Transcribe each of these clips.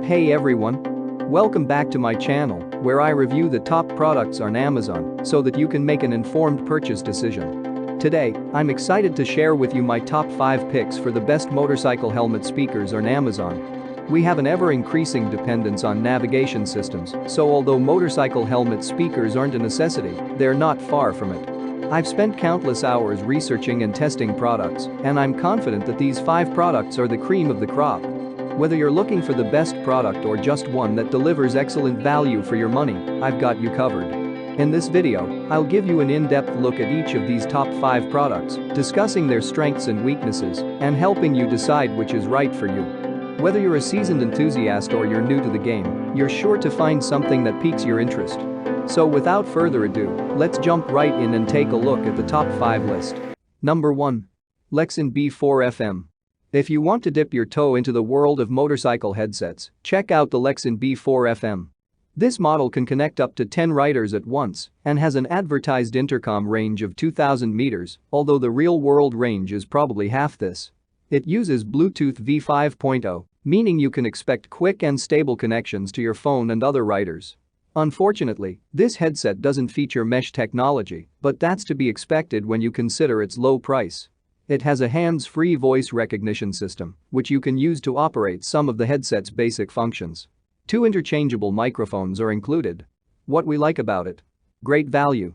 Hey everyone! Welcome back to my channel, where I review the top products on Amazon so that you can make an informed purchase decision. Today, I'm excited to share with you my top 5 picks for the best motorcycle helmet speakers on Amazon. We have an ever-increasing dependence on navigation systems, so although motorcycle helmet speakers aren't a necessity, they're not far from it. I've spent countless hours researching and testing products, and I'm confident that these 5 products are the cream of the crop. Whether you're looking for the best product or just one that delivers excellent value for your money, I've got you covered. In this video, I'll give you an in-depth look at each of these top 5 products, discussing their strengths and weaknesses, and helping you decide which is right for you. Whether you're a seasoned enthusiast or you're new to the game, you're sure to find something that piques your interest. So without further ado, let's jump right in and take a look at the top 5 list. Number 1. Lexan B4 FM. If you want to dip your toe into the world of motorcycle headsets, check out the Lexan B4 FM. This model can connect up to 10 riders at once and has an advertised intercom range of 2,000 meters, although the real-world range is probably half this. It uses Bluetooth V5.0, meaning you can expect quick and stable connections to your phone and other riders. Unfortunately, this headset doesn't feature mesh technology, but that's to be expected when you consider its low price. It has a hands-free voice recognition system, which you can use to operate some of the headset's basic functions. 2 interchangeable microphones are included. What we like about it? Great value.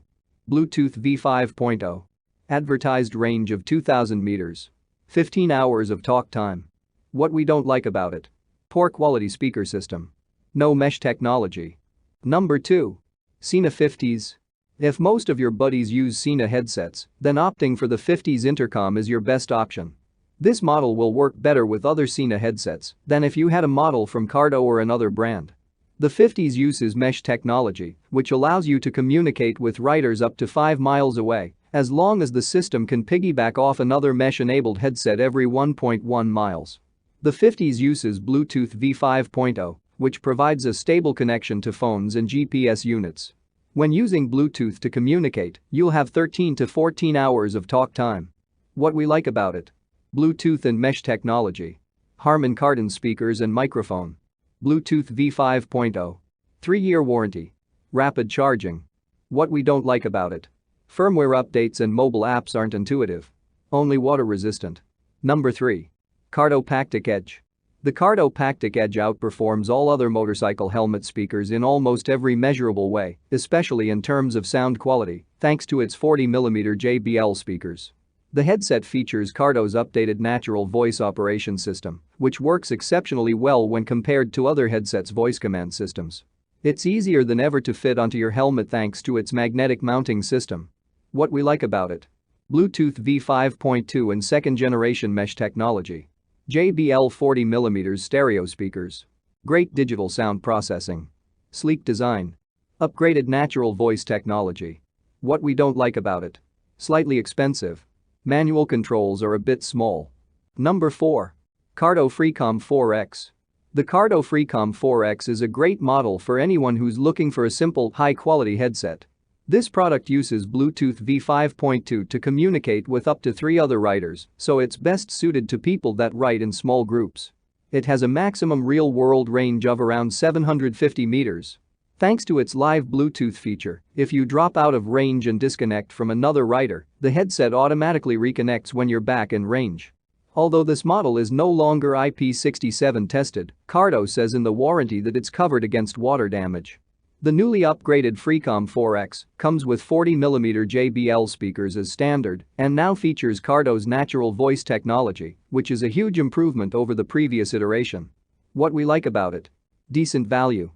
Bluetooth V5.0. Advertised range of 2,000 meters. 15 hours of talk time. What we don't like about it? Poor quality speaker system. No mesh technology. Number 2. Sena 50s. If most of your buddies use Sena headsets, then opting for the 50s intercom is your best option. This model will work better with other Sena headsets than if you had a model from Cardo or another brand. The 50s uses mesh technology, which allows you to communicate with riders up to 5 miles away, as long as the system can piggyback off another mesh-enabled headset every 1.1 miles. The 50s uses Bluetooth V5.0, which provides a stable connection to phones and GPS units. When using Bluetooth to communicate, you'll have 13 to 14 hours of talk time. What we like about it? Bluetooth and mesh technology. Harman Kardon speakers and microphone. Bluetooth V5.0. 3-year warranty. Rapid charging. What we don't like about it? Firmware updates and mobile apps aren't intuitive. Only water resistant. Number 3. Cardo Pactic Edge. The Cardo Pactic Edge outperforms all other motorcycle helmet speakers in almost every measurable way, especially in terms of sound quality, thanks to its 40mm JBL speakers. The headset features Cardo's updated natural voice operation system, which works exceptionally well when compared to other headsets' voice command systems. It's easier than ever to fit onto your helmet thanks to its magnetic mounting system. What we like about it? Bluetooth V5.2 and 2nd generation mesh technology. JBL 40mm stereo speakers. Great digital sound processing. Sleek design. Upgraded natural voice technology. What we don't like about it? Slightly expensive. Manual controls are a bit small. Number 4. Cardo Freecom 4X. The Cardo Freecom 4X is a great model for anyone who's looking for a simple, high-quality headset. This product uses Bluetooth V5.2 to communicate with up to 3 other riders, so it's best suited to people that ride in small groups. It has a maximum real-world range of around 750 meters. Thanks to its live Bluetooth feature, if you drop out of range and disconnect from another rider, the headset automatically reconnects when you're back in range. Although this model is no longer IP67 tested, Cardo says in the warranty that it's covered against water damage. The newly upgraded Freecom 4X comes with 40mm JBL speakers as standard and now features Cardo's natural voice technology, which is a huge improvement over the previous iteration. What we like about it? Decent value.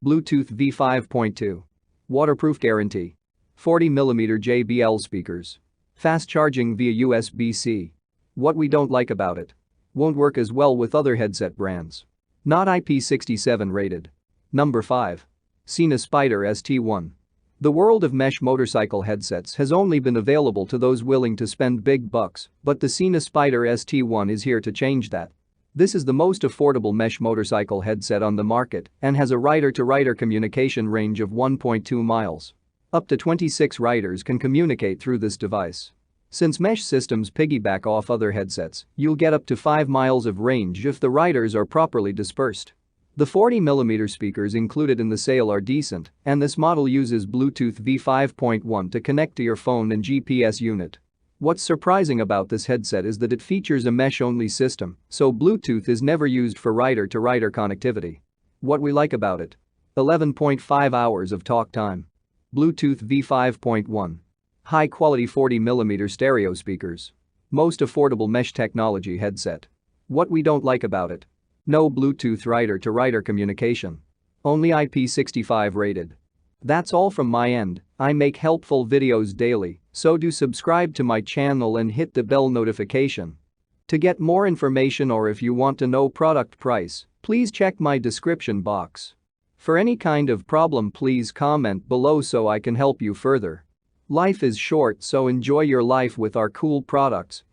Bluetooth V5.2. Waterproof guarantee. 40mm JBL speakers. Fast charging via USB-C. What we don't like about it? Won't work as well with other headset brands. Not IP67 rated. Number 5. Sena Spider ST1. The world of mesh motorcycle headsets has only been available to those willing to spend big bucks, but the Sena Spider ST1 is here to change that. This is the most affordable mesh motorcycle headset on the market and has a rider-to-rider communication range of 1.2 miles. Up to 26 riders can communicate through this device. Since mesh systems piggyback off other headsets, you'll get up to 5 miles of range if the riders are properly dispersed. The 40mm speakers included in the sale are decent, and this model uses Bluetooth V5.1 to connect to your phone and GPS unit. What's surprising about this headset is that it features a mesh-only system, so Bluetooth is never used for rider-to-rider connectivity. What we like about it: 11.5 hours of talk time. Bluetooth V5.1. High-quality 40mm stereo speakers. Most affordable mesh technology headset. What we don't like about it: no Bluetooth rider-to-rider communication. Only IP65 rated. That's all from my end. I make helpful videos daily, so do subscribe to my channel and hit the bell notification. To get more information, or if you want to know product price, please check my description box. For any kind of problem, please comment below so I can help you further. Life is short, so enjoy your life with our cool products.